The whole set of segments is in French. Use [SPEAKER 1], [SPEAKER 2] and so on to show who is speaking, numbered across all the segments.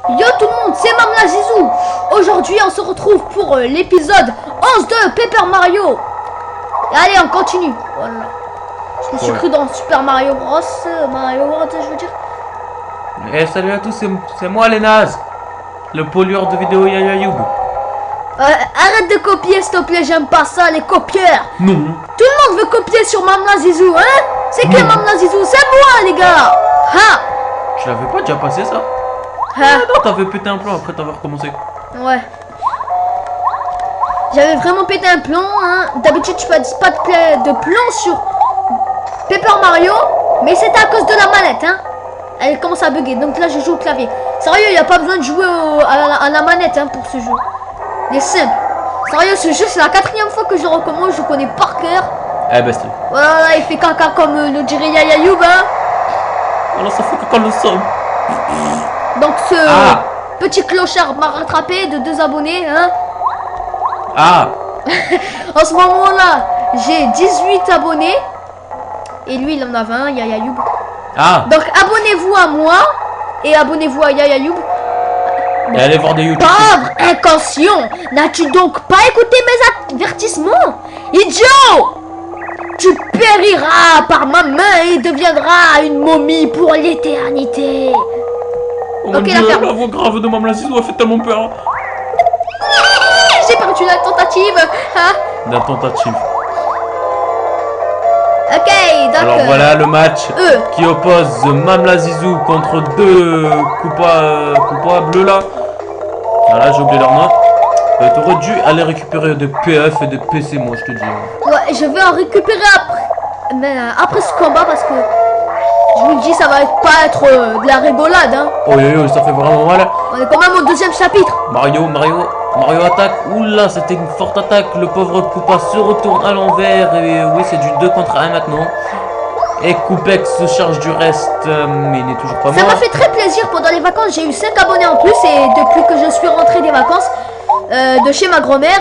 [SPEAKER 1] Yo tout le monde, c'est Mamla Zizou. Aujourd'hui on se retrouve pour l'épisode 11 de Paper Mario. Et allez on continue. Voilà. Je me suis cru dans Super Mario Bros. Mario World je veux dire.
[SPEAKER 2] Eh salut à tous, c'est moi les nazes. Le pollueur de vidéos Yaya Youb.
[SPEAKER 1] Arrête de copier s'il te plaît, j'aime pas ça les copieurs.
[SPEAKER 2] Non.
[SPEAKER 1] Tout le monde veut copier sur Mamla Zizou, hein. C'est que Mamla Zizou, c'est moi les gars. Ha.
[SPEAKER 2] Je l'avais pas déjà passé ça.
[SPEAKER 1] Ha.
[SPEAKER 2] Ah non, t'avais pété un plan après t'avoir recommencé.
[SPEAKER 1] Ouais. J'avais vraiment pété un plomb, hein. D'habitude, je passe pas de plomb sur Paper Mario, mais c'était à cause de la manette, hein. Elle commence à bugger, donc là, je joue au clavier. Sérieux, il n'y a pas besoin de jouer à la manette, hein, pour ce jeu. Il est simple. Sérieux, ce jeu, c'est la 4e fois que je le recommence, je connais par cœur.
[SPEAKER 2] Eh bestie.
[SPEAKER 1] Voilà, il fait caca comme le dirait Yaya Youb, hein.
[SPEAKER 2] Alors ça fait que quand le son.
[SPEAKER 1] Donc, ce petit clochard m'a rattrapé de 2 abonnés, hein.
[SPEAKER 2] Ah.
[SPEAKER 1] En ce moment-là, j'ai 18 abonnés. Et lui, il en a 20, Yaya Youb.
[SPEAKER 2] Ah.
[SPEAKER 1] Donc, abonnez-vous à moi. Et abonnez-vous à Yaya Youb.
[SPEAKER 2] Et allez voir des YouTube.
[SPEAKER 1] Pauvre inconscient. N'as-tu donc pas écouté mes avertissements? Idiot. Tu périras par ma main et deviendras une momie pour l'éternité.
[SPEAKER 2] Oh mon Dieu, la voix grave de Mamla Zizou a fait tellement peur.
[SPEAKER 1] J'ai perdu la tentative. Hein?
[SPEAKER 2] La tentative.
[SPEAKER 1] Ok, donc...
[SPEAKER 2] Alors voilà le match qui oppose Mamla Zizou contre 2 coupas bleus là. Voilà, j'ai oublié leur nom. T'aurais dû aller récupérer des PF et des PC, moi je te dis.
[SPEAKER 1] Ouais, je vais en récupérer après, mais, après ce combat parce que je vous le dis, ça va pas être de la rigolade, hein.
[SPEAKER 2] Oh ça fait vraiment mal.
[SPEAKER 1] On est quand même au 2e chapitre.
[SPEAKER 2] Mario attaque. Oula, c'était une forte attaque. Le pauvre Koopa se retourne à l'envers. Et oui, c'est du 2 contre 1 maintenant. Et Koopex se charge du reste, mais il n'est toujours pas mort.
[SPEAKER 1] Ça m'a fait très plaisir pendant les vacances. J'ai eu 5 abonnés en plus. Et depuis que je suis rentré des vacances de chez ma grand-mère,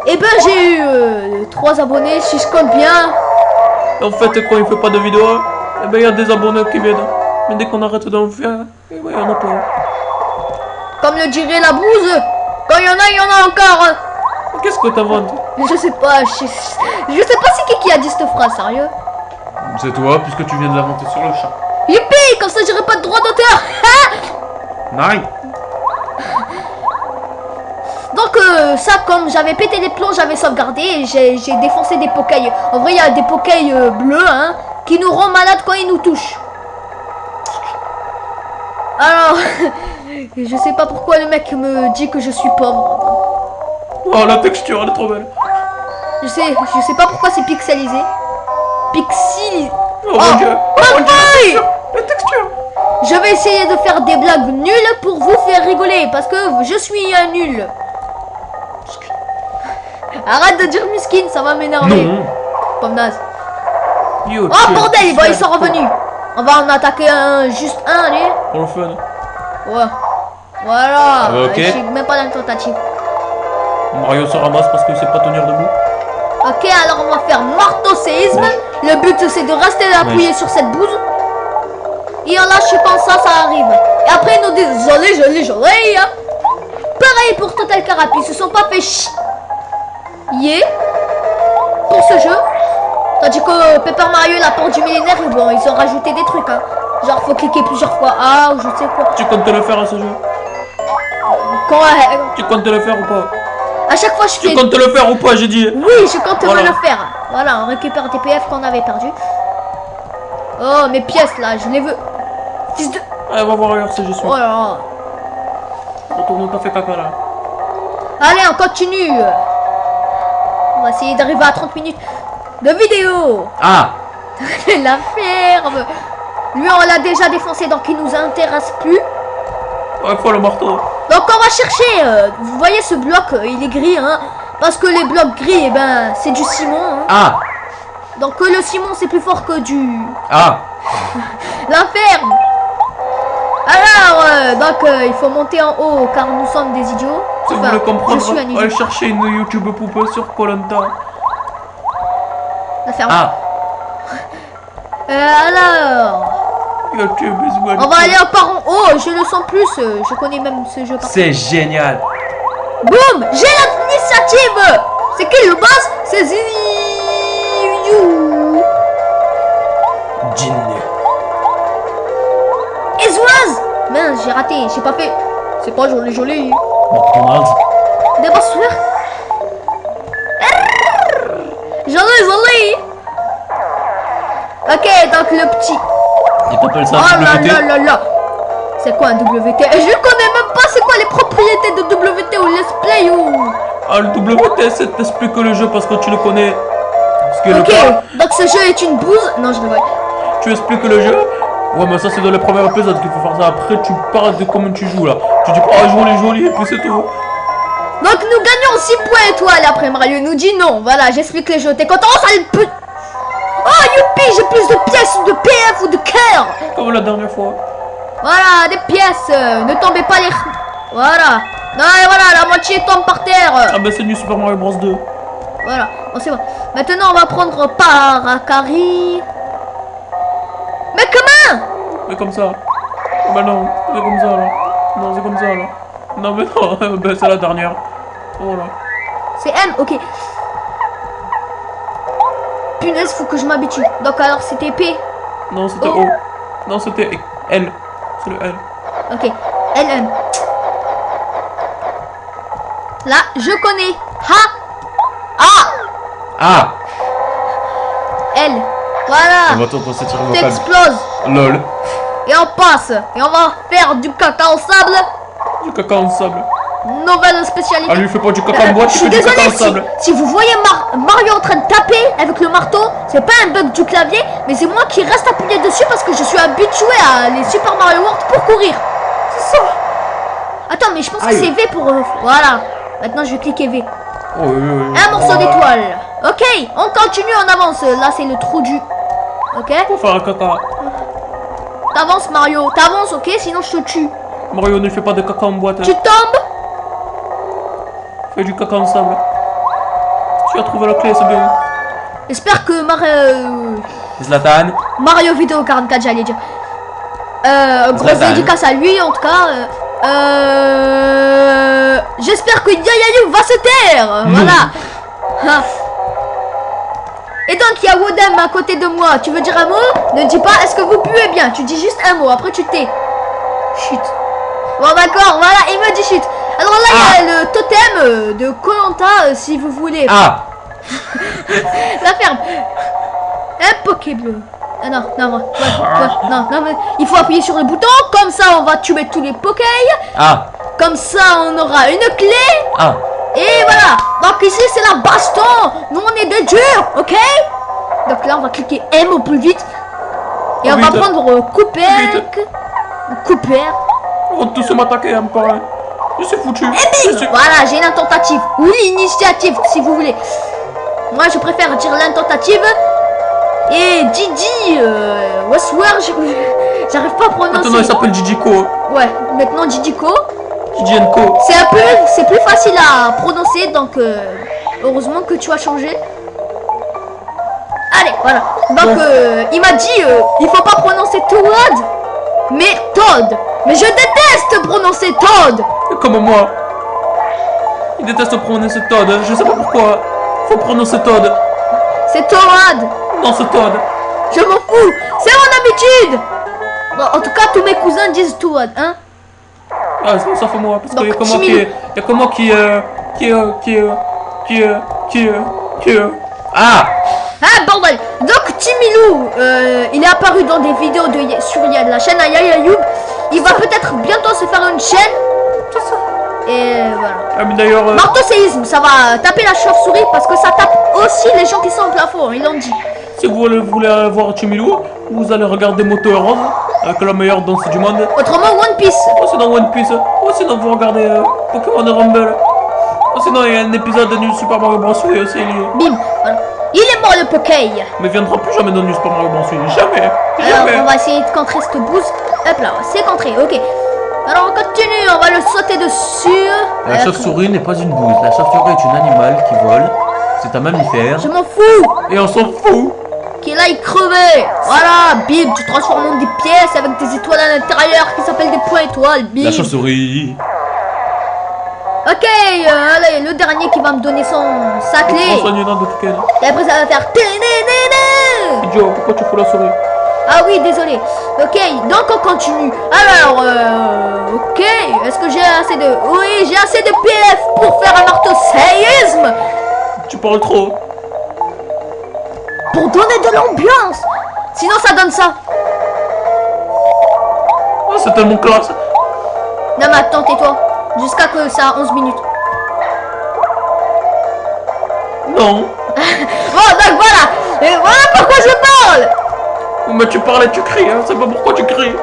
[SPEAKER 1] j'ai eu 3 abonnés si je compte bien.
[SPEAKER 2] En fait, quand il fait pas de vidéo, il y a des abonnés qui viennent. Mais dès qu'on arrête d'en faire, il y en a pas.
[SPEAKER 1] Comme le dirait la bouse, quand il y en a encore.
[SPEAKER 2] Qu'est-ce que t'inventes?
[SPEAKER 1] Je sais pas, je sais pas c'est qui a dit cette phrase, sérieux.
[SPEAKER 2] C'est toi, puisque tu viens de l'inventer sur le chat.
[SPEAKER 1] Youpi, comme ça j'aurai pas de droit d'auteur.
[SPEAKER 2] Nice.
[SPEAKER 1] Donc ça, comme j'avais pété des plombs, j'avais sauvegardé et j'ai défoncé des pokéis. En vrai, il y a des pokéis bleus, hein, qui nous rendent malades quand ils nous touchent. Alors, je sais pas pourquoi le mec me dit que je suis pauvre.
[SPEAKER 2] Oh, la texture, elle est trop belle.
[SPEAKER 1] Je sais pas pourquoi c'est pixelisé. Pixelisé.
[SPEAKER 2] Oh mon Dieu. Oh mon Dieu, la texture.
[SPEAKER 1] Je vais essayer de faire des blagues nulles pour vous faire rigoler parce que je suis un nul. Arrête de dire muskin, ça va m'énerver.
[SPEAKER 2] Non.
[SPEAKER 1] Comme naze.
[SPEAKER 2] Yo,
[SPEAKER 1] Oh bordel, bon, ils sont revenus. On va en attaquer juste un, allez.
[SPEAKER 2] Pour le fun.
[SPEAKER 1] Ouais. Voilà.
[SPEAKER 2] Ok.
[SPEAKER 1] Je suis même pas dans la tentative.
[SPEAKER 2] Mario se ramasse parce qu'il sait pas tenir debout.
[SPEAKER 1] Ok, alors on va faire mortoséisme. Le but c'est de rester appuyé sur cette bouse. Et en lâche quand ça arrive. Et après nous désolé. Hein. Pareil pour Total Carapace, ils se sont pas fait chier pour ce jeu. Tandis que Paper Mario, la porte du millénaire, bon, ils ont rajouté des trucs, hein. Genre faut cliquer plusieurs fois ou je sais quoi.
[SPEAKER 2] Tu comptes te le faire à ce jeu? Tu comptes te le faire ou pas?
[SPEAKER 1] À chaque fois je fais...
[SPEAKER 2] Tu comptes te le faire ou pas, j'ai dit?
[SPEAKER 1] Oui, je compte me le faire. Voilà, on récupère des PF qu'on avait perdu. Oh, mes pièces là, je les veux. Fils de...
[SPEAKER 2] Allez, va voir ailleurs si je suis.
[SPEAKER 1] Oh là là.
[SPEAKER 2] Retourne au café caca là.
[SPEAKER 1] Allez, on continue. On va essayer d'arriver à 30 minutes de vidéo.
[SPEAKER 2] Ah.
[SPEAKER 1] La ferme. Lui, on l'a déjà défoncé, donc il nous intéresse plus.
[SPEAKER 2] Ouais, faut le marteau.
[SPEAKER 1] Donc on va chercher, vous voyez ce bloc, il est gris, hein. Parce que les blocs gris, c'est du ciment, hein.
[SPEAKER 2] Ah.
[SPEAKER 1] Donc le ciment, c'est plus fort que du...
[SPEAKER 2] Ah.
[SPEAKER 1] La ferme. Alors, donc il faut monter en haut, car nous sommes des idiots.
[SPEAKER 2] Si vous voulez comprendre,
[SPEAKER 1] je suis un idiot.
[SPEAKER 2] allez chercher une YouTube poupée sur Koh-Lanta.
[SPEAKER 1] La ferme.
[SPEAKER 2] Ah.
[SPEAKER 1] Alors... On va aller par en haut, je le sens plus, je connais même ce jeu.
[SPEAKER 2] C'est génial.
[SPEAKER 1] Boum, j'ai l'initiative. C'est qui le boss? C'est Ziyu.
[SPEAKER 2] Jinne.
[SPEAKER 1] Ezouaz. Mince, j'ai raté, j'ai pas fait. C'est pas joli.
[SPEAKER 2] McDonald's.
[SPEAKER 1] Des bossures. Joli. Ok, donc le petit.
[SPEAKER 2] Il t'appelle ça
[SPEAKER 1] Oh
[SPEAKER 2] WT?
[SPEAKER 1] là. C'est quoi un WT? Je connais même pas c'est quoi les propriétés de WT ou Let's Play ou...
[SPEAKER 2] Ah, le WT, c'est t'expliquer le jeu parce que tu le connais.
[SPEAKER 1] Ok, donc ce jeu est une bouse. Non, je le vois.
[SPEAKER 2] Tu expliques le jeu? Ouais, mais ça c'est dans le premier épisode qu'il faut faire ça. Après, tu parles de comment tu joues là. Tu dis, oh, joli, et puis c'est tout.
[SPEAKER 1] Donc nous gagnons 6 points étoiles. Après Mario nous dit non. Voilà, j'explique les jeux. T'es content, sale pute? Oh, youpi, j'ai plus de pièces de PF ou de cœur.
[SPEAKER 2] Comme la dernière fois.
[SPEAKER 1] Voilà, des pièces. Ne tombez pas les... Voilà. Non, et voilà, la moitié tombe par terre.
[SPEAKER 2] Ah bah c'est du Super Mario Bros 2.
[SPEAKER 1] Voilà, bon c'est bon. Maintenant on va prendre Paracari. Mais comment?
[SPEAKER 2] Mais comme ça. Bah non, c'est comme ça là. Non, c'est comme ça là. Non mais non, bah c'est la dernière. Voilà.
[SPEAKER 1] C'est M, ok. Punaise, faut que je m'habitue. Donc alors c'était P.
[SPEAKER 2] Non, c'était
[SPEAKER 1] O.
[SPEAKER 2] O. Non, c'était L. C'est le L.
[SPEAKER 1] Ok, LM. Là, je connais.
[SPEAKER 2] Ah.
[SPEAKER 1] L. Voilà.
[SPEAKER 2] On va t'entendre cette vocal.
[SPEAKER 1] T'exploses.
[SPEAKER 2] LOL.
[SPEAKER 1] Et on passe. Et on va faire du caca au sable.
[SPEAKER 2] Du caca en sable.
[SPEAKER 1] Nouvelle spécialité.
[SPEAKER 2] Ah, lui fait pas du caca en boîte,
[SPEAKER 1] Je
[SPEAKER 2] il
[SPEAKER 1] suis
[SPEAKER 2] fait du caca
[SPEAKER 1] désolé
[SPEAKER 2] en sable.
[SPEAKER 1] si vous voyez Mario en train de taper avec le marteau, c'est pas un bug du clavier, mais c'est moi qui reste appuyé dessus parce que je suis habitué à les Super Mario World pour courir. C'est ça. Attends, mais je pense que c'est V pour... voilà. Maintenant, je vais cliquer V. Un morceau d'étoile. Ok, on continue, on avance. Là, c'est le trou du... Ok.
[SPEAKER 2] Pour faire un caca.
[SPEAKER 1] T'avances, Mario. T'avances, ok, sinon je te tue.
[SPEAKER 2] Mario ne fait pas de caca en boîte.
[SPEAKER 1] Tu tombes.
[SPEAKER 2] Fais du caca en sable. Tu as trouvé la clé, c'est bien.
[SPEAKER 1] J'espère que
[SPEAKER 2] Zlatan.
[SPEAKER 1] Mario Vidéo 44, j'allais dire. Grosse dédicace à lui, en tout cas. J'espère que Yayayu va se taire. Voilà. Ah. Et donc, il y a Wodem à côté de moi. Tu veux dire un mot? Ne dis pas, est-ce que vous puez bien? Tu dis juste un mot, après tu tais. Chut. Bon, d'accord, voilà, il me dit chut. Alors là, il y a le totem de Koh-Lanta, si vous voulez.
[SPEAKER 2] Ah.
[SPEAKER 1] La ferme. Un Pokéball. Ah non, non, mais il faut appuyer sur le bouton, comme ça on va tuer tous les Poké.
[SPEAKER 2] Ah.
[SPEAKER 1] Comme ça on aura une clé.
[SPEAKER 2] Ah.
[SPEAKER 1] Et voilà. Donc ici c'est la baston. Nous on est des durs, ok? Donc là on va cliquer M au plus vite. Et on va prendre Couper.
[SPEAKER 2] On va tous m'attaquer un par un. Je suis foutu.
[SPEAKER 1] Et bim. Voilà, j'ai une tentative. Ou l'initiative si vous voulez. Moi je préfère dire l'intentative. Et Didi Westward, j'arrive pas à prononcer.
[SPEAKER 2] Maintenant il s'appelle Didiko.
[SPEAKER 1] Ouais, maintenant Didiko.
[SPEAKER 2] Didienko.
[SPEAKER 1] C'est plus facile à prononcer, donc heureusement que tu as changé. Allez, voilà. Donc il m'a dit il faut pas prononcer Toad, mais Toad. Mais je déteste prononcer Toad.
[SPEAKER 2] Comme moi. Il déteste prononcer Toad. Je sais pas pourquoi. Faut prononcer Toad.
[SPEAKER 1] C'est Toad.
[SPEAKER 2] Non, c'est Toad.
[SPEAKER 1] Je m'en fous. C'est mon habitude. Bon, en tout cas, tous mes cousins disent Toad, hein.
[SPEAKER 2] Ah, ça fait moi. Parce qu'il y a que moi qui Ah.
[SPEAKER 1] Ah, bordel. Donc, Timilou, il est apparu dans des vidéos sur la chaîne à Yayayoub. Il va peut-être bientôt se faire une chaîne.
[SPEAKER 2] C'est ça.
[SPEAKER 1] Et voilà.
[SPEAKER 2] Ah, mais d'ailleurs...
[SPEAKER 1] Marteau-séisme, ça va taper la chauve-souris parce que ça tape aussi les gens qui sont au plafond, ils l'ont dit.
[SPEAKER 2] Si vous voulez voir Timilou, vous allez regarder Moto Rose avec la meilleure danse du monde.
[SPEAKER 1] Autrement, One Piece.
[SPEAKER 2] Oh, c'est dans One Piece. Oh, sinon vous regardez Pokémon Rumble. Oh, sinon il y a un épisode de Super Mario Bros. Aussi.
[SPEAKER 1] Bim, voilà. Il est mort le Poké.
[SPEAKER 2] Mais il viendra plus jamais dans New Super Mario Bros. Jamais.
[SPEAKER 1] Alors on va essayer de contrer cette bouse. Hop là, c'est contré, ok. Alors on continue, on va le sauter dessus.
[SPEAKER 2] La chauve-souris n'est pas une bouse. La chauve-souris est un animal qui vole. C'est un mammifère.
[SPEAKER 1] Je m'en fous.
[SPEAKER 2] Et on s'en fout.
[SPEAKER 1] qu'il aille crever. Voilà, bim, tu transformes en des pièces avec des étoiles à l'intérieur qui s'appellent des points étoiles. Bim.
[SPEAKER 2] La chauve-souris.
[SPEAKER 1] Ok, allez, le dernier qui va me donner sa clé. Et après ça va faire...
[SPEAKER 2] Idiot, pourquoi tu fous la souris?
[SPEAKER 1] Ah oui, désolé. Ok, donc on continue. Alors, ok, est-ce que j'ai assez de... Oui, j'ai assez de PF pour faire un marteau séisme.
[SPEAKER 2] Tu parles trop.
[SPEAKER 1] Pour donner de l'ambiance. Sinon, ça donne ça.
[SPEAKER 2] Oh, c'est tellement classe.
[SPEAKER 1] Non, mais attends, tais-toi. Jusqu'à que ça a 11 minutes.
[SPEAKER 2] Non.
[SPEAKER 1] Bon, donc voilà. Et voilà pourquoi je parle.
[SPEAKER 2] Mais tu parles et tu cries, hein. C'est pas pourquoi tu cries.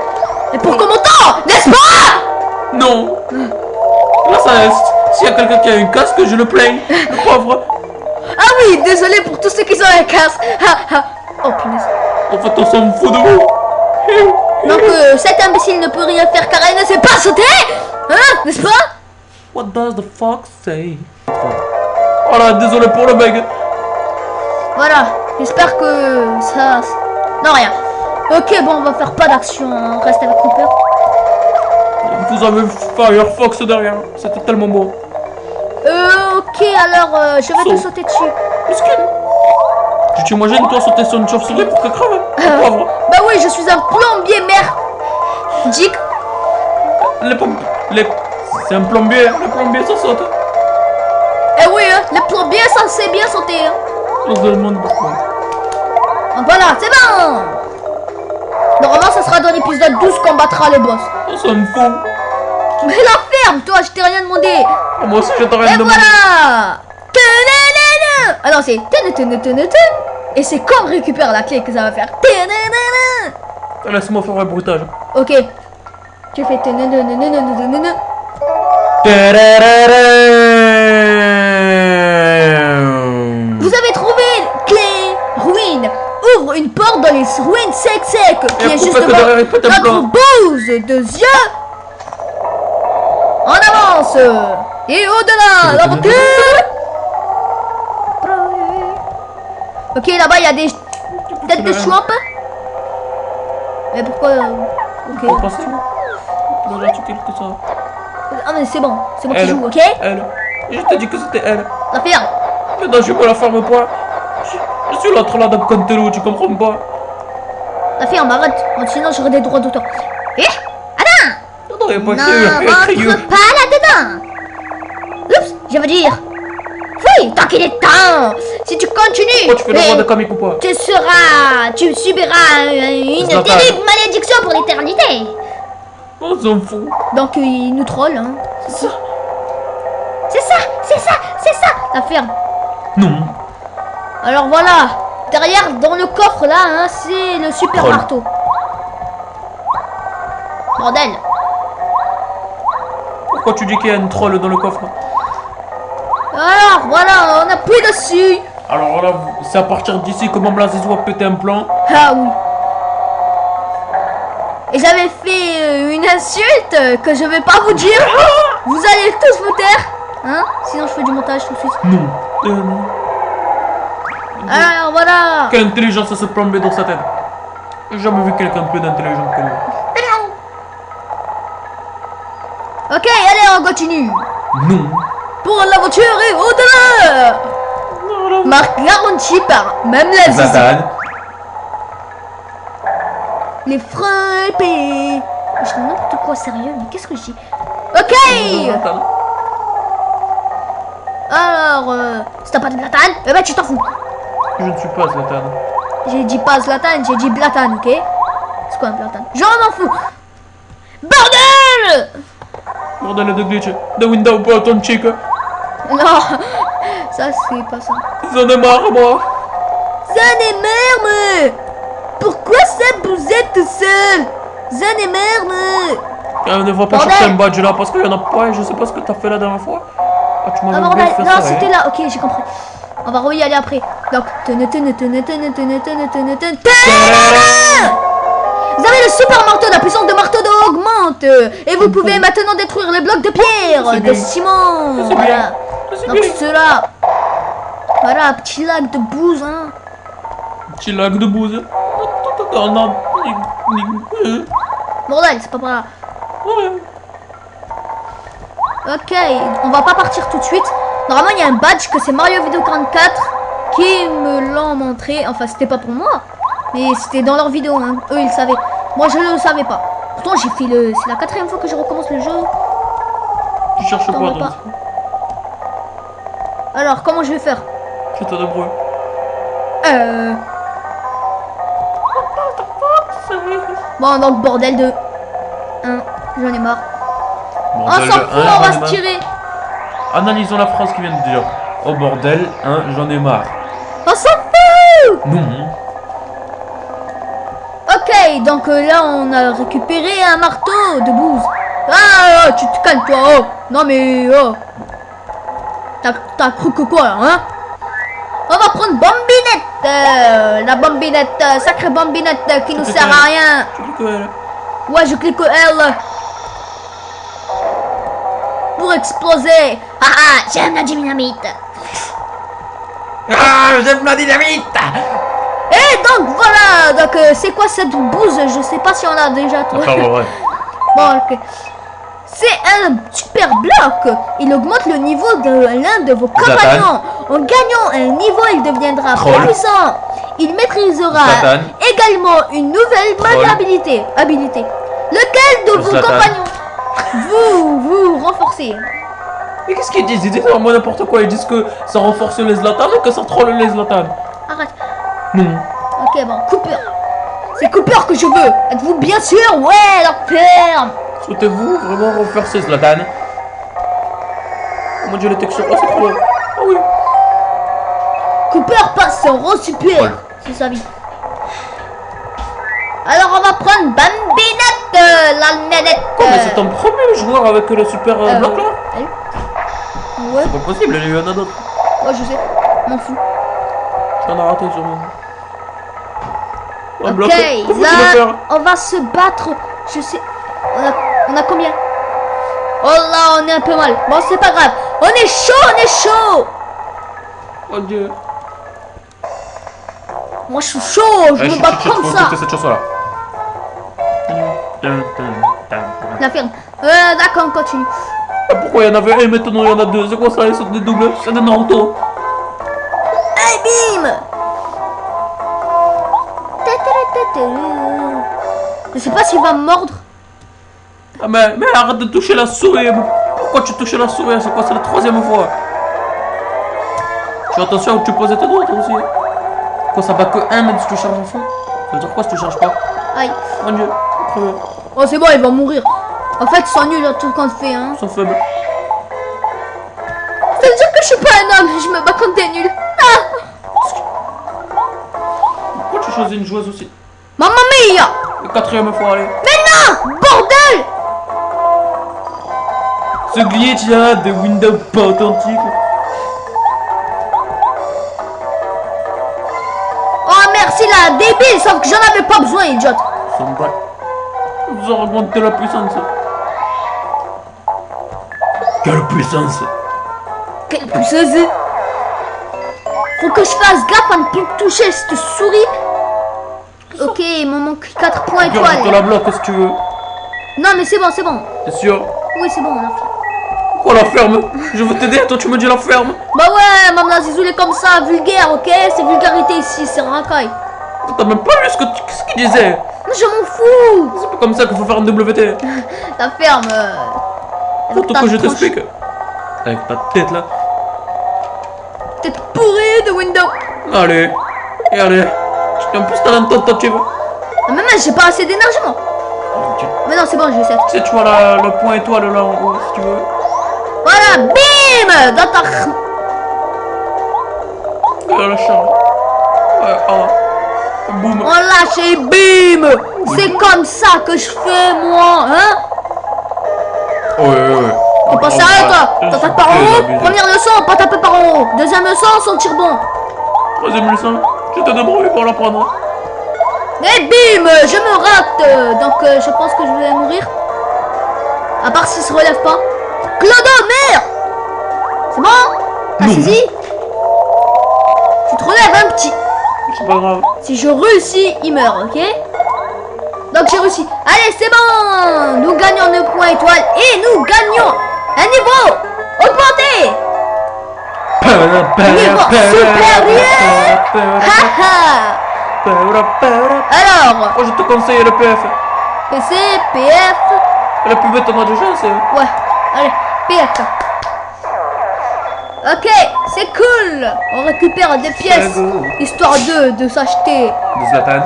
[SPEAKER 1] Et pour qu'on m'entende, n'est-ce pas?
[SPEAKER 2] Non. Là, ça... S'il y a quelqu'un qui a une casque, je le plains. Le pauvre.
[SPEAKER 1] Ah oui, désolé pour tous ceux qui ont un casque. Oh, punaise.
[SPEAKER 2] En fait, on s'en fout de vous.
[SPEAKER 1] Donc, cet imbécile ne peut rien faire car elle ne sait pas sauter. Hein, n'est-ce pas?
[SPEAKER 2] What does the fox say? Voilà, désolé pour le bug.
[SPEAKER 1] Voilà, j'espère que ça... Non, rien. Ok, bon, on va faire pas d'action, on reste avec Cooper.
[SPEAKER 2] Vous avez Firefox derrière, c'était tellement beau.
[SPEAKER 1] Ok, alors, je vais te sauter dessus.
[SPEAKER 2] Mesquine. Tu t'imagines toi sauter sur une chauve-souris pour qu'elle crève? Pauvre.
[SPEAKER 1] Bah oui, je suis un plombier merdique.
[SPEAKER 2] C'est un plombier, le plombier ça saute.
[SPEAKER 1] Eh oui, hein, les plombiers ça sait bien sauter. Hein.
[SPEAKER 2] On se demande pourquoi.
[SPEAKER 1] Voilà, c'est bon. Normalement, ça sera dans l'épisode 12 qu'on battra les boss.
[SPEAKER 2] On s'en fout.
[SPEAKER 1] Mais la ferme, toi, je t'ai rien demandé.
[SPEAKER 2] Moi aussi, je t'ai rien demandé.
[SPEAKER 1] Et voilà. Alors, c'est... Et c'est quand on récupère la clé que ça va faire.
[SPEAKER 2] Laisse-moi faire un bruitage.
[SPEAKER 1] Ok. Tu fais... Vous avez trouvé clé ruine. Ouvre une porte dans les ruines sec qui est justement notre bouse de yeux. En avance. Et au-delà, l'aventure. Ok, là-bas, il y a des têtes de swamp. Mais pourquoi... Ok.
[SPEAKER 2] Pourquoi passer? Déjà, tu quelque ça.
[SPEAKER 1] Ah mais c'est bon qui joue, ok?
[SPEAKER 2] Elle. Je t'ai dit que c'était elle.
[SPEAKER 1] La ferme.
[SPEAKER 2] Mais non, je me la ferme pas. Je suis l'autre là d'un Cantelou, tu comprends pas?
[SPEAKER 1] La ferme, arrête. Sinon, j'aurai des droits d'auteur. Eh? Attends!
[SPEAKER 2] Non, y'a pas
[SPEAKER 1] rentre pas là-dedans. Oups, je veux dire. Oui, tant qu'il est temps. Si tu continues,
[SPEAKER 2] tu fais le roi de comique ou pas?
[SPEAKER 1] tu subiras une terrible malédiction pour l'éternité.
[SPEAKER 2] On s'en fout.
[SPEAKER 1] Donc il nous troll, hein.
[SPEAKER 2] C'est
[SPEAKER 1] ça. La ferme.
[SPEAKER 2] Non.
[SPEAKER 1] Alors voilà. Derrière, dans le coffre là, hein, c'est le super
[SPEAKER 2] Troll.
[SPEAKER 1] marteau. Bordel.
[SPEAKER 2] Pourquoi tu dis qu'il y a une troll dans le coffre?
[SPEAKER 1] Alors voilà, on appuie dessus.
[SPEAKER 2] Alors là, c'est à partir d'ici que Mme Lazizou a pété un plan.
[SPEAKER 1] Ah oui. Et j'avais fait une insulte que je vais pas vous dire. Vous allez tous vous taire. Hein? Sinon je fais du montage tout de suite.
[SPEAKER 2] Non.
[SPEAKER 1] Alors voilà.
[SPEAKER 2] Quelle intelligence à se plomber dans sa tête. J'ai jamais vu quelqu'un plus d'intelligent que lui.
[SPEAKER 1] Ok, allez, on continue.
[SPEAKER 2] Non.
[SPEAKER 1] Pour l'aventure et au-delà. Marque garantie par même la Zizi.
[SPEAKER 2] Zatan.
[SPEAKER 1] Les frappés. Je dis n'importe quoi, sérieux, mais qu'est-ce que je dis? Ok.
[SPEAKER 2] Zatan.
[SPEAKER 1] Alors, si t'as pas de Zlatan, eh ben tu t'en fous.
[SPEAKER 2] Je ne suis pas Zlatan.
[SPEAKER 1] J'ai dit pas Zlatan, j'ai dit Blatan, ok? C'est quoi un Blatan? Je m'en fous. Bordel!
[SPEAKER 2] Bordel de glitch. De window pour ton chic.
[SPEAKER 1] Non, ça c'est pas ça.
[SPEAKER 2] J'en ai marre, moi.
[SPEAKER 1] J'en ai marre, mais pourquoi ça vous êtes tout seul? J'en ai marre, mais
[SPEAKER 2] On ne va pas
[SPEAKER 1] Bordel.
[SPEAKER 2] chercher un badge là parce qu'il y en a pas et je sais pas ce que t'as fait la dernière fois. Ah, tu m'as
[SPEAKER 1] bordel.
[SPEAKER 2] fait
[SPEAKER 1] Non,
[SPEAKER 2] ça.
[SPEAKER 1] c'était là. Ok, j'ai compris. On va y aller après. Donc, vous avez le super marteau, la puissance de marteau augmente. Et vous pouvez maintenant détruire les blocs de pierre, de ciment.
[SPEAKER 2] C'est
[SPEAKER 1] Voilà.
[SPEAKER 2] bien. C'est
[SPEAKER 1] Donc
[SPEAKER 2] bien.
[SPEAKER 1] cela. Voilà, petit lac de bouse, hein.
[SPEAKER 2] Petit lac de bouse.
[SPEAKER 1] Bordel, c'est pas par là.
[SPEAKER 2] Ouais.
[SPEAKER 1] Ok, on va pas partir tout de suite. Normalement, il y a un badge que c'est Mario Vidéo 44 qui me l'ont montré. Enfin, c'était pas pour moi, mais c'était dans leur vidéo. Hein. Eux, ils savaient. Moi, je le savais pas. Pourtant, j'ai fait le. C'est la 4e fois que je recommence le jeu.
[SPEAKER 2] Tu cherches quoi, donc?
[SPEAKER 1] Alors, comment je vais faire?
[SPEAKER 2] Je te débrouille.
[SPEAKER 1] Bon, donc, bordel de 1, j'en ai marre. On
[SPEAKER 2] Bordel
[SPEAKER 1] s'en
[SPEAKER 2] de
[SPEAKER 1] fout,
[SPEAKER 2] un,
[SPEAKER 1] on va
[SPEAKER 2] j'en ai
[SPEAKER 1] se
[SPEAKER 2] marre.
[SPEAKER 1] tirer.
[SPEAKER 2] Analysons la phrase qui vient de dire. Oh bordel, hein, j'en ai marre.
[SPEAKER 1] On s'en fout.
[SPEAKER 2] Non.
[SPEAKER 1] Ok, donc là, on a récupéré un marteau de bouse. Ah, tu te calmes, toi, oh. Non, mais, oh. T'as cru que quoi, là, hein? On va prendre Bambinette. La Bambinette, sacrée Bambinette qui nous sert à rien.
[SPEAKER 2] Tu cliques L.
[SPEAKER 1] Ouais, je clique L. Pour exploser. Ah ah, j'aime la dynamite.
[SPEAKER 2] Ah, j'aime la dynamite.
[SPEAKER 1] Et donc, voilà. Donc, c'est quoi cette bouse? Je sais pas si on a déjà tout.
[SPEAKER 2] Ouais.
[SPEAKER 1] Bon, ok. C'est un super bloc. Il augmente le niveau de l'un de vos compagnons. En gagnant un niveau, il deviendra
[SPEAKER 2] Troll.
[SPEAKER 1] puissant. Il maîtrisera
[SPEAKER 2] Zlatan.
[SPEAKER 1] également une nouvelle
[SPEAKER 2] Troll.
[SPEAKER 1] habilité. Lequel de vos
[SPEAKER 2] Zlatan.
[SPEAKER 1] compagnons vous renforcez?
[SPEAKER 2] Mais qu'est-ce qu'ils disent? Ils disent vraiment n'importe quoi. Ils disent que ça renforce les Zlatan ou que ça troll les Zlatan.
[SPEAKER 1] Arrête.
[SPEAKER 2] Non.
[SPEAKER 1] Ok, bon, Cooper. C'est Cooper que je veux. Êtes-vous bien sûr? Ouais, la ferme.
[SPEAKER 2] Souhaitez-vous vraiment refaire ces Zlatan? Oh mon dieu, les textures. Oh, c'est trop bien. Ah oui.
[SPEAKER 1] Cooper passe son rang super.
[SPEAKER 2] Ouais.
[SPEAKER 1] C'est sa vie. Alors on va prendre Bambinette, la nénette.
[SPEAKER 2] Oh, mais c'est ton premier joueur avec le super bloc là?
[SPEAKER 1] Ouais,
[SPEAKER 2] C'est pas possible, il y en a d'autres.
[SPEAKER 1] ouais, je sais. M'en fous.
[SPEAKER 2] Tu en as raté sûrement. Un bloc.
[SPEAKER 1] Ok,
[SPEAKER 2] Comment tu veux faire?
[SPEAKER 1] là, on va se battre. Je sais. On a combien? Oh là, on est un peu mal. Bon, c'est pas grave. On est chaud.
[SPEAKER 2] Oh dieu.
[SPEAKER 1] Moi, je suis chaud. Je me bats comme
[SPEAKER 2] faut
[SPEAKER 1] ça.
[SPEAKER 2] écouter cette chanson là.
[SPEAKER 1] La ferme. D'accord, on continue.
[SPEAKER 2] Pourquoi il y en avait un maintenant il y en a deux? C'est quoi ça? Ils sont des doubles? C'est des Naruto.
[SPEAKER 1] Hey, bim. Je sais pas s'il va me mordre.
[SPEAKER 2] Ah mais arrête de toucher la souris. Pourquoi tu touches la souris? C'est quoi? C'est la 3e fois. Fais attention où tu poses tes doigts toi aussi. Quoi, ça bat que 1 même si tu charges en fond? Ça veut dire quoi si tu charges pas?
[SPEAKER 1] Aïe.
[SPEAKER 2] Mon dieu.
[SPEAKER 1] Oh, c'est bon, il va mourir. En fait, ils sont nuls, tout qu'on fait, hein.
[SPEAKER 2] Ils sont faibles.
[SPEAKER 1] Ça veut dire que je suis pas un homme, je me bats contre des nuls. Ah,
[SPEAKER 2] Pourquoi tu choisis une joueuse aussi?
[SPEAKER 1] Mamma mia.
[SPEAKER 2] La 4e fois, allez.
[SPEAKER 1] Mais non, bordel.
[SPEAKER 2] Ce glitch là de Windows pas authentique.
[SPEAKER 1] Oh, merci la débile, sauf que j'en avais pas besoin, idiote.
[SPEAKER 2] Vous en augmentez la puissance. Quelle puissance!
[SPEAKER 1] Quelle puissance. Faut que je fasse gaffe à ne plus toucher cette souris. Ok, il me manque 4 points
[SPEAKER 2] Je te la
[SPEAKER 1] étoiles.
[SPEAKER 2] bloque si tu veux.
[SPEAKER 1] Non, mais c'est bon, c'est bon.
[SPEAKER 2] T'es sûr?
[SPEAKER 1] Oui, c'est bon, on a fait.
[SPEAKER 2] Pourquoi la ferme? Je veux t'aider, toi tu me dis la ferme.
[SPEAKER 1] Bah ouais, Maman Zizou, il est comme ça, vulgaire, ok? C'est vulgarité ici, c'est racaille.
[SPEAKER 2] T'as même pas lu ce qu'il disait.
[SPEAKER 1] Mais je m'en fous.
[SPEAKER 2] C'est pas comme ça qu'il faut faire un WT.
[SPEAKER 1] La ferme.
[SPEAKER 2] Faut tout que je t'explique. Avec ta tête là.
[SPEAKER 1] Tête pourrie de Windows.
[SPEAKER 2] Allez. Et allez. En plus t'as une tentative.
[SPEAKER 1] Ah, mais j'ai pas assez d'énergie, moi. Mais non, c'est bon, j'ai 7.
[SPEAKER 2] Tu sais, tu vois le point étoile là en haut, si tu veux.
[SPEAKER 1] Voilà, bim. Dans ta...
[SPEAKER 2] La charge. Ouais, ah. Boum.
[SPEAKER 1] On lâche et bim. C'est comme ça que je fais, moi, hein?
[SPEAKER 2] Ouais.
[SPEAKER 1] T'es pas sérieux, toi? T'en tapes par en haut. Première leçon, pas taper par en haut. Deuxième leçon, son tir bon.
[SPEAKER 2] 3e leçon, je te débrouille pour la prendre.
[SPEAKER 1] Et bim, je me rate. Donc, je pense que je vais mourir. À part s'il se relève pas. Clodo, merde. C'est bon? Vas-y. Tu te relèves un petit.
[SPEAKER 2] C'est pas grave.
[SPEAKER 1] Si je réussis, il meurt, ok? Donc j'ai réussi. Allez, c'est bon. Nous gagnons 9 points étoiles et nous gagnons un niveau augmenté. Niveau supérieur. Alors,
[SPEAKER 2] oh, je te conseille le PF.
[SPEAKER 1] PC, PF.
[SPEAKER 2] La plus bête, on a déjà, c'est...
[SPEAKER 1] Ouais, allez, PF. Ok, c'est cool. On récupère des pièces, histoire de s'acheter
[SPEAKER 2] De Zlatan.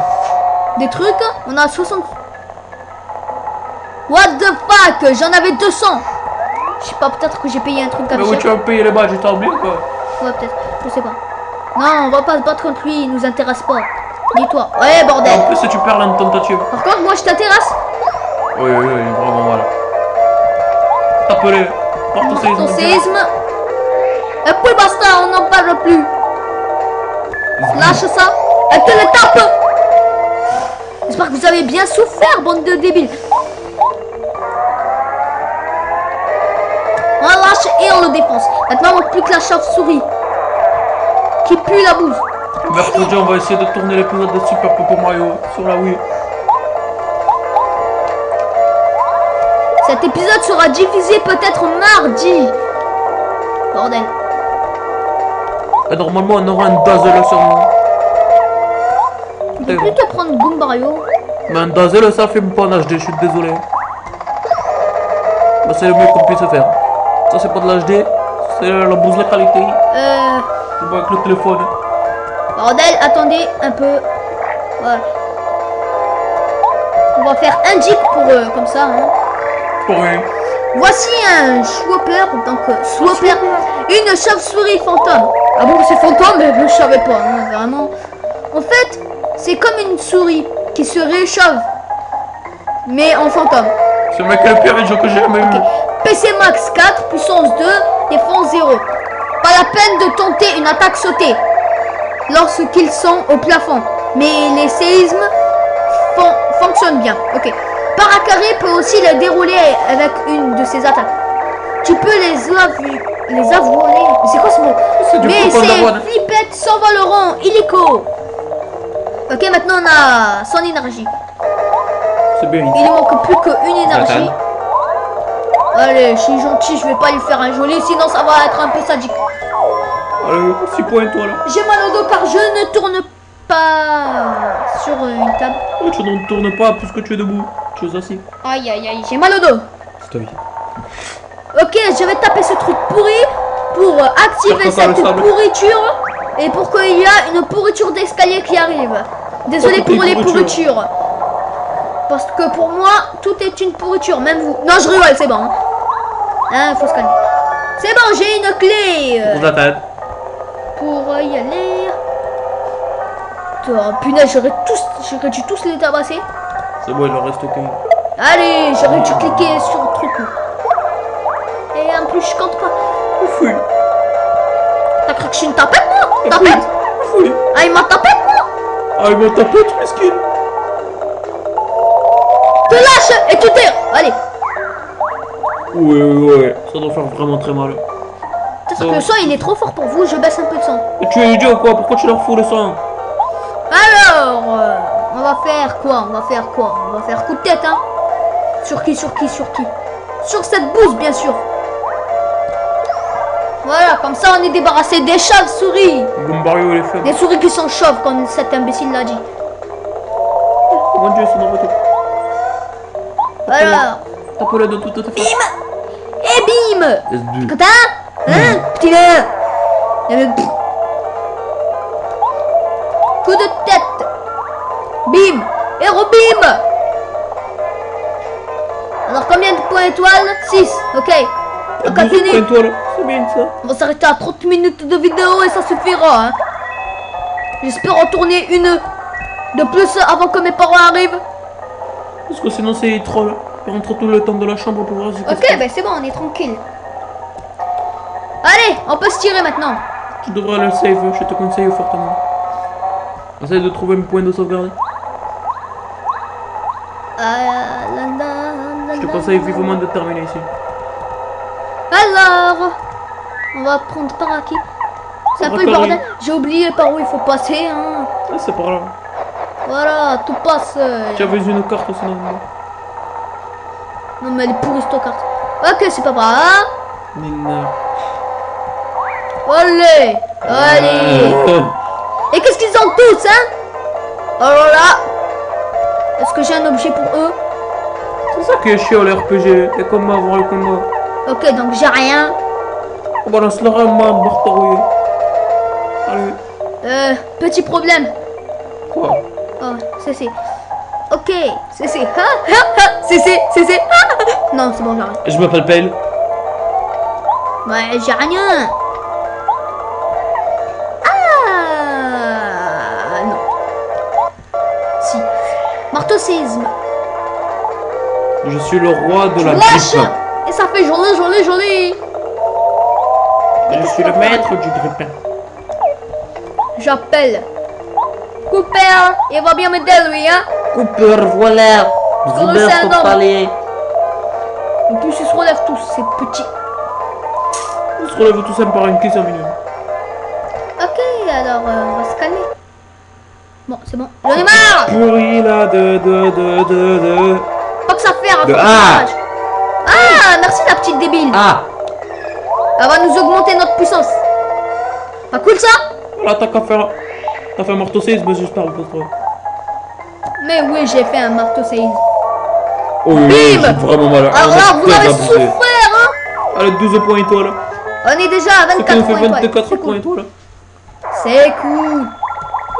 [SPEAKER 1] des trucs. On a 60. What the fuck? J'en avais 200. Je sais pas, peut-être que j'ai payé un truc comme
[SPEAKER 2] Mais
[SPEAKER 1] ça.
[SPEAKER 2] où tu vas payer les badges, t'as oublié quoi?
[SPEAKER 1] Ouais, peut-être, je sais pas. Non, on va pas se battre contre lui, il nous intéresse pas. Dis-toi. Ouais, bordel.
[SPEAKER 2] En plus, si tu perds la tentative.
[SPEAKER 1] Par contre, moi je t'intéresse.
[SPEAKER 2] Oui, vraiment, voilà. Tape-les.
[SPEAKER 1] Ton séisme. Et puis basta, on n'en parle plus. Lâche ça. Et te le tape. J'espère que vous avez bien souffert, bande de débiles. On lâche et on le défonce. Maintenant, on manque plus que la chauve-souris. Qui pue la bouse.
[SPEAKER 2] Mercredi, on va essayer de tourner l'épisode de Super Paper Mario sur la Wii.
[SPEAKER 1] Cet épisode sera diffusé peut-être mardi. Bordel.
[SPEAKER 2] Et normalement, on aura un Dazzle sur nous.
[SPEAKER 1] Tu peux plus te prendre Goombario.
[SPEAKER 2] Mais un Dazzle, ça filme pas en HD, je suis désolé. Bah, c'est le mieux qu'on puisse faire. Ça, c'est pas de l'HD, c'est la bouse de la qualité. C'est pas avec le téléphone.
[SPEAKER 1] Bordel, attendez un peu. Voilà. On va faire un jeep pour eux, comme ça. Hein.
[SPEAKER 2] Pour rien.
[SPEAKER 1] Voici un Swapper, donc Swapper, une chauve-souris fantôme. Ah bon, c'est fantôme, mais je savais pas, hein, vraiment. En fait, c'est comme une souris qui se réchauffe, mais en fantôme.
[SPEAKER 2] C'est le mec le pire jeu que j'ai jamais eu.
[SPEAKER 1] PC Max 4, puissance 2, défense 0. Pas la peine de tenter une attaque sautée lorsqu'ils sont au plafond, mais les séismes fonctionnent bien. Ok. Paracarré peut aussi le dérouler avec une de ses attaques. Tu peux les avoler. Mais c'est quoi ce mot? Mais ces flippettes s'envoleront illico. Ok, maintenant on a son énergie.
[SPEAKER 2] C'est bien.
[SPEAKER 1] Il ne manque plus qu'une énergie. Allez, je suis gentil, je vais pas lui faire un joli, sinon ça va être un peu sadique.
[SPEAKER 2] Allez, 6 points toi là.
[SPEAKER 1] J'ai mal au dos car je ne tourne pas sur une table.
[SPEAKER 2] Oh, tu ne tournes pas puisque tu es debout. Tu es assis.
[SPEAKER 1] Aïe aïe aïe, j'ai mal au dos.
[SPEAKER 2] C'est ta vie.
[SPEAKER 1] Ok, je vais taper ce truc pourri pour activer cette pourriture et pour qu'il y a une pourriture d'escalier qui arrive. Désolé pour les pourritures. Parce que pour moi, tout est une pourriture, même vous. Non, je rigole, c'est bon. Hein, faut se calmer. C'est bon, j'ai une clé.
[SPEAKER 2] Pour la tête.
[SPEAKER 1] Pour y aller. Oh, punaise, j'aurais dû tous les tabasser.
[SPEAKER 2] C'est bon, il en reste qu'un.
[SPEAKER 1] Allez, j'aurais dû cliquer sur le truc. Et en plus, je compte pas.
[SPEAKER 2] Oui.
[SPEAKER 1] T'as cru que je suis une tapette, moi? Tapette?
[SPEAKER 2] Oui.
[SPEAKER 1] Ah, il m'a tapé, moi?
[SPEAKER 2] Ah, il m'a tapé, tu mesquine.
[SPEAKER 1] Te lâche et tu tires. Allez.
[SPEAKER 2] Ouais. Ça doit faire vraiment très mal.
[SPEAKER 1] Peut-être que le son, il est trop fort pour vous. Je baisse un peu de son.
[SPEAKER 2] Et tu es idiot, quoi? Pourquoi tu leur fous le sang?
[SPEAKER 1] Alors, on va faire quoi? On va faire coup de tête, hein? Sur qui? Sur cette bouse, bien sûr. Voilà, comme ça, on est débarrassé des chauves-souris.
[SPEAKER 2] Goombario, il est faible.
[SPEAKER 1] Des souris qui sont chauves, comme cet imbécile l'a dit.
[SPEAKER 2] Oh mon dieu, c'est dans votre tête.
[SPEAKER 1] Voilà.
[SPEAKER 2] Tape-le de toute ta face.
[SPEAKER 1] Bim! Et bim!
[SPEAKER 2] S2.
[SPEAKER 1] Quentin? Hein? Petit nain? Coup de tête. Bim. Et rebim. Alors combien de points étoiles? 6. Ok. Donc on finit.
[SPEAKER 2] C'est bien ça.
[SPEAKER 1] On va s'arrêter à 30 minutes de vidéo et ça suffira. Hein. J'espère en tourner une de plus avant que mes parents arrivent.
[SPEAKER 2] Parce que sinon c'est troll. Il rentre tout le temps de la chambre pour voir.
[SPEAKER 1] Ok, ben c'est bon, on est tranquille. Allez, on peut se tirer maintenant.
[SPEAKER 2] Tu devrais aller save, je te conseille fortement. Essaye de trouver un point de sauvegarde. Je te conseille vivement de terminer ici.
[SPEAKER 1] Alors, on va prendre par qui? C'est un peu le bordel. J'ai oublié par où il faut passer. Hein.
[SPEAKER 2] Ah, c'est par là.
[SPEAKER 1] Voilà, tout passe.
[SPEAKER 2] Tu avais une carte aussi, non?
[SPEAKER 1] Non, mais elle est pourrie cette carte. Ok, c'est pas grave.
[SPEAKER 2] Nina.
[SPEAKER 1] Allez, allez. Et qu'est-ce qu'ils ont tous, hein? Alors là, est-ce que j'ai un objet pour eux?
[SPEAKER 2] C'est ça qui est chiant, les RPG. Et comment avoir le combat?
[SPEAKER 1] Ok, donc j'ai rien.
[SPEAKER 2] On balance le rame, Bartarouille. Allez.
[SPEAKER 1] Petit problème.
[SPEAKER 2] Quoi?
[SPEAKER 1] Oh, c'est. Ok, c'est. C'est. Non, c'est bon, j'ai rien.
[SPEAKER 2] Je m'appelle Pale.
[SPEAKER 1] Ouais, j'ai rien. Ah non. Si. Marteau séisme.
[SPEAKER 2] Je suis le roi de la
[SPEAKER 1] Lâche.
[SPEAKER 2] grippe.
[SPEAKER 1] Et ça fait joli.
[SPEAKER 2] Je suis le maître du grippin.
[SPEAKER 1] J'appelle Cooper, il va bien m'aider lui, hein.
[SPEAKER 3] Cooper, voilà. Zuber,
[SPEAKER 1] c'est un
[SPEAKER 3] faut
[SPEAKER 1] homme.
[SPEAKER 3] parler.
[SPEAKER 1] Et puis ils se relèvent tous, ces petits.
[SPEAKER 2] On se relève tous par une question minute.
[SPEAKER 1] Ok, alors on va se calmer. Bon, c'est bon. J'en ai marre.
[SPEAKER 2] Pourri là de.
[SPEAKER 1] Pas que ça fait
[SPEAKER 2] De
[SPEAKER 1] un
[SPEAKER 2] A.
[SPEAKER 1] Ah, merci la petite débile.
[SPEAKER 3] Ah,
[SPEAKER 1] Elle va nous augmenter notre puissance. Pas cool ça?
[SPEAKER 2] Voilà, t'as fait un marteau séisme, j'espère pour toi.
[SPEAKER 1] Mais oui, j'ai fait un marteau séisme.
[SPEAKER 2] Oh oui,
[SPEAKER 1] Bim.
[SPEAKER 2] j'ai vraiment mal.
[SPEAKER 1] Alors là, vous avez
[SPEAKER 2] abusé.
[SPEAKER 1] souffert, hein.
[SPEAKER 2] Allez, 12 points étoiles.
[SPEAKER 1] On est déjà à
[SPEAKER 2] C'est
[SPEAKER 1] 24
[SPEAKER 2] qu'on fait
[SPEAKER 1] points étoiles.
[SPEAKER 2] 24
[SPEAKER 1] C'est
[SPEAKER 2] points
[SPEAKER 1] cool.
[SPEAKER 2] étoiles.
[SPEAKER 1] C'est cool.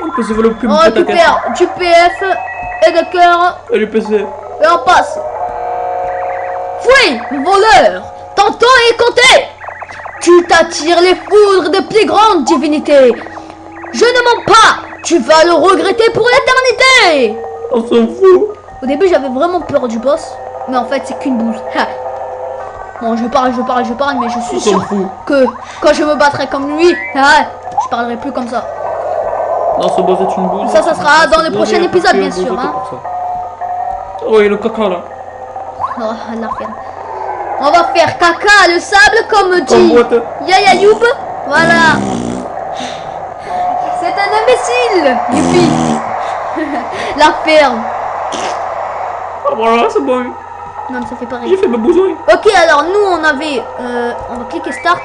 [SPEAKER 2] On peut se développer
[SPEAKER 1] On
[SPEAKER 2] une petite
[SPEAKER 1] récupère du PF et de cœur.
[SPEAKER 2] Et le PC.
[SPEAKER 1] Et on passe. Fouille, voleur. Ton temps est compté. Tu t'attires les foudres de plus grandes divinités. Je ne mens pas. Tu vas le regretter pour l'éternité.
[SPEAKER 2] On s'en fout.
[SPEAKER 1] Au début, j'avais vraiment peur du boss. Mais en fait, c'est qu'une bouse. Ha. Bon, je parle, mais je suis
[SPEAKER 2] On s'en
[SPEAKER 1] sûr
[SPEAKER 2] fout.
[SPEAKER 1] que quand je me battrai comme lui, je parlerai plus comme ça.
[SPEAKER 2] Non, ce boss est une bouse.
[SPEAKER 1] Ça sera dans le prochain épisode, bien sûr, hein.
[SPEAKER 2] Oui, le caca là.
[SPEAKER 1] Oh, la ferme. On va faire caca le sable comme
[SPEAKER 2] Comme
[SPEAKER 1] dit
[SPEAKER 2] boîte.
[SPEAKER 1] Yaya Youb. Voilà. C'est un imbécile. Youpi. La ferme.
[SPEAKER 2] Ah, voilà, c'est bon.
[SPEAKER 1] Non, mais ça fait pareil.
[SPEAKER 2] J'ai fait ma besoin.
[SPEAKER 1] Ok, alors nous on avait... on va cliquer start.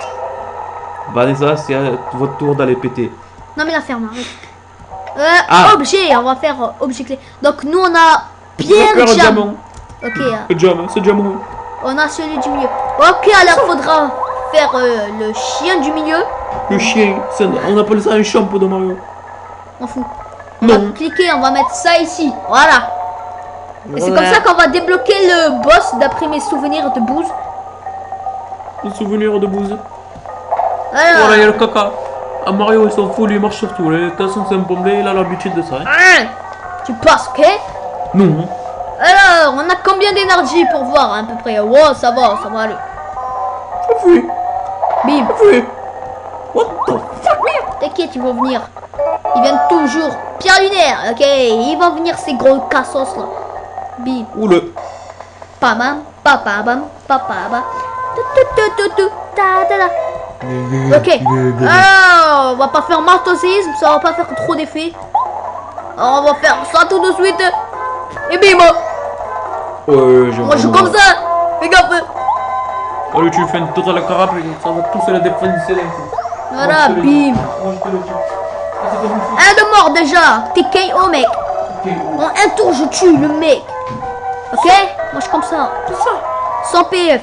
[SPEAKER 2] Vanessa, c'est à votre tour d'aller péter.
[SPEAKER 1] Non mais la ferme, arrête.
[SPEAKER 2] Ah.
[SPEAKER 1] Objet, on va faire objet clé. Donc nous on a Pierre
[SPEAKER 2] Le
[SPEAKER 1] Jam.
[SPEAKER 2] diamant.
[SPEAKER 1] Ok,
[SPEAKER 2] Le diamant, c'est diamant.
[SPEAKER 1] on a celui du milieu. Ok, alors faudra faire le chien du milieu.
[SPEAKER 2] Le chien, on appelle ça un champ de Mario.
[SPEAKER 1] On fout. On va
[SPEAKER 2] Non.
[SPEAKER 1] cliquer, on va mettre ça ici. Voilà. Et c'est comme ça qu'on va débloquer le boss d'après mes souvenirs de bouse.
[SPEAKER 2] Le souvenir de bouse.
[SPEAKER 1] Voilà.
[SPEAKER 2] Voilà, il y a le caca. Ah, Mario, il s'en fout, lui, il marche sur tout. Les cassons, c'est un bombé, il a l'habitude de ça. Hein.
[SPEAKER 1] Hein. Tu passes, ok?
[SPEAKER 2] Non.
[SPEAKER 1] Alors, on a combien d'énergie pour voir à peu près? Wow, ça va aller.
[SPEAKER 2] Oui,
[SPEAKER 1] Bim.
[SPEAKER 2] oui. What the fuck?
[SPEAKER 1] T'inquiète, ils vont venir. Ils viennent toujours. Pierre lunaire, ok? Ils vont venir ces gros cassos là. Bim.
[SPEAKER 2] Oula.
[SPEAKER 1] Pabam, papabam, papaba. Ok. Alors, on va pas faire marteau-séisme, ça va pas faire trop d'effet. On va faire ça tout de suite. Et bim.
[SPEAKER 2] Ouais, j'ai
[SPEAKER 1] Moi je joue comme ça. Fais gaffe.
[SPEAKER 2] Allez, tu fais une totale carape, ça va tous la défense du
[SPEAKER 1] Voilà, bim. Un de mort déjà. T'es KO mec. En un tour je tue le mec. Ok? Moi je suis comme ça.
[SPEAKER 2] C'est ça.
[SPEAKER 1] Sans PF.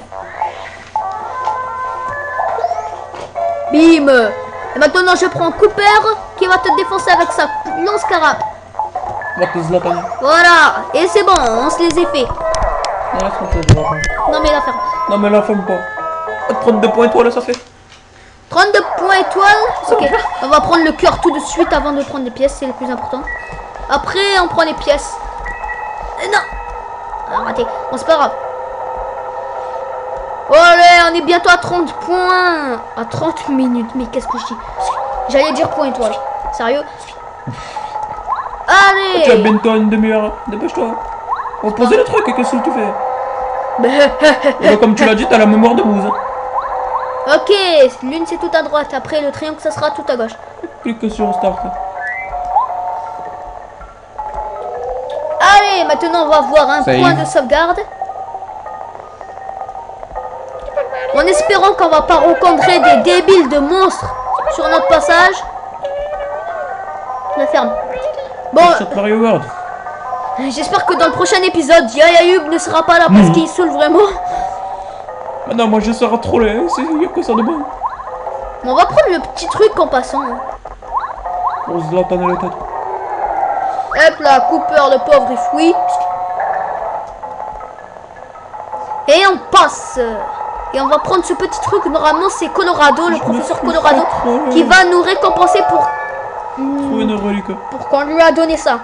[SPEAKER 1] Bim. Et maintenant je prends Cooper qui va te défoncer avec sa lance-carape.
[SPEAKER 2] Va te Zlatan.
[SPEAKER 1] Voilà. Et c'est bon, on se les a fait.
[SPEAKER 2] Non, laisse-moi te Zlatan.
[SPEAKER 1] Non mais la ferme.
[SPEAKER 2] Non, mais la femme pas. 32 points étoiles, ça fait.
[SPEAKER 1] 32 points étoiles. Ok. On va prendre le cœur tout de suite avant de prendre les pièces, c'est le plus important. Après on prend les pièces. Non. Ah, raté. Bon c'est pas grave. Allez, on est bientôt à 30 points. À 30 minutes. Mais qu'est-ce que je dis? J'allais dire point étoile. Sérieux? Allez.
[SPEAKER 2] Tu as bientôt une demi-heure. Dépêche-toi. On va poser le truc, qu'est-ce que tu fais? Et bah, comme tu l'as dit, t'as la mémoire de bouse.
[SPEAKER 1] Ok, l'une c'est tout à droite. Après le triangle ça sera tout à gauche.
[SPEAKER 2] Clique sur Start.
[SPEAKER 1] et maintenant on va voir un
[SPEAKER 2] Save.
[SPEAKER 1] point de sauvegarde. En espérant qu'on va pas rencontrer des débiles de monstres sur notre passage. Je la ferme. Bon,
[SPEAKER 2] Sur Mario World.
[SPEAKER 1] j'espère que dans le prochain épisode, Yayayub ne sera pas là parce qu'il saoule vraiment.
[SPEAKER 2] Ah non, moi je serai trollé, il y a que ça de bon.
[SPEAKER 1] On va prendre le petit truc en passant.
[SPEAKER 2] On se l'a dans la tête.
[SPEAKER 1] Hop là, Cooper le pauvre il fouille. Et on passe. Et on va prendre ce petit truc, normalement c'est Colorado, le professeur Colorado, qui va nous récompenser pour qu'on lui a donné ça.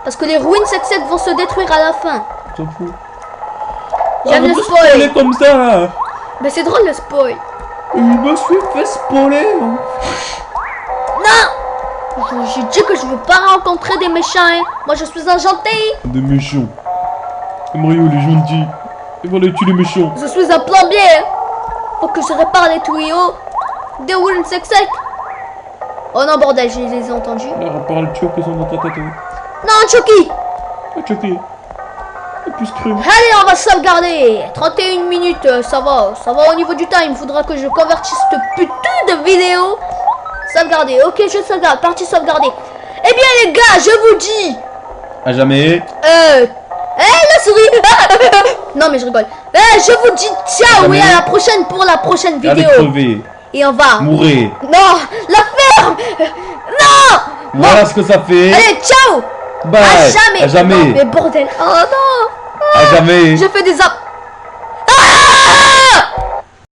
[SPEAKER 1] Parce que les ruines 7-7 vont se détruire à la fin.
[SPEAKER 2] T'en fous.
[SPEAKER 1] J'aime le spoil.
[SPEAKER 2] Comme ça.
[SPEAKER 1] Mais c'est drôle le spoil.
[SPEAKER 2] Il me suis fait spoiler.
[SPEAKER 1] Non, j'ai dit que je veux pas rencontrer des méchants. Hein. Moi je suis un gentil.
[SPEAKER 2] Des méchants. Mario il est gentil. Il va les tuer les méchants.
[SPEAKER 1] Je suis un plombier. Hein. Faut que je répare les tuyaux des ruines 7-7. Oh non bordel, je les ai entendus.
[SPEAKER 2] Là, repare le choc qui sont dans ta tête.
[SPEAKER 1] Non Chucky.
[SPEAKER 2] Ah, Chucky. Et puis Scream.
[SPEAKER 1] Allez, on va sauvegarder. 31 minutes, ça va au niveau du temps. Il me faudra que je convertisse cette putain de vidéo. Sauvegarder, ok, je sauvegarde. Partie sauvegarder. Eh bien, les gars, je vous dis.
[SPEAKER 2] À jamais.
[SPEAKER 1] La souris. Non, mais je rigole. Je vous dis ciao et à la prochaine pour la prochaine
[SPEAKER 2] Allez
[SPEAKER 1] vidéo.
[SPEAKER 2] crever.
[SPEAKER 1] Et on va.
[SPEAKER 2] Mourir.
[SPEAKER 1] Non, la ferme. Non.
[SPEAKER 2] Voilà ce que ça fait.
[SPEAKER 1] Allez, ciao.
[SPEAKER 2] Bye.
[SPEAKER 1] À jamais.
[SPEAKER 2] À jamais.
[SPEAKER 1] Non, mais bordel. Oh non.
[SPEAKER 2] À jamais.
[SPEAKER 1] Je fais des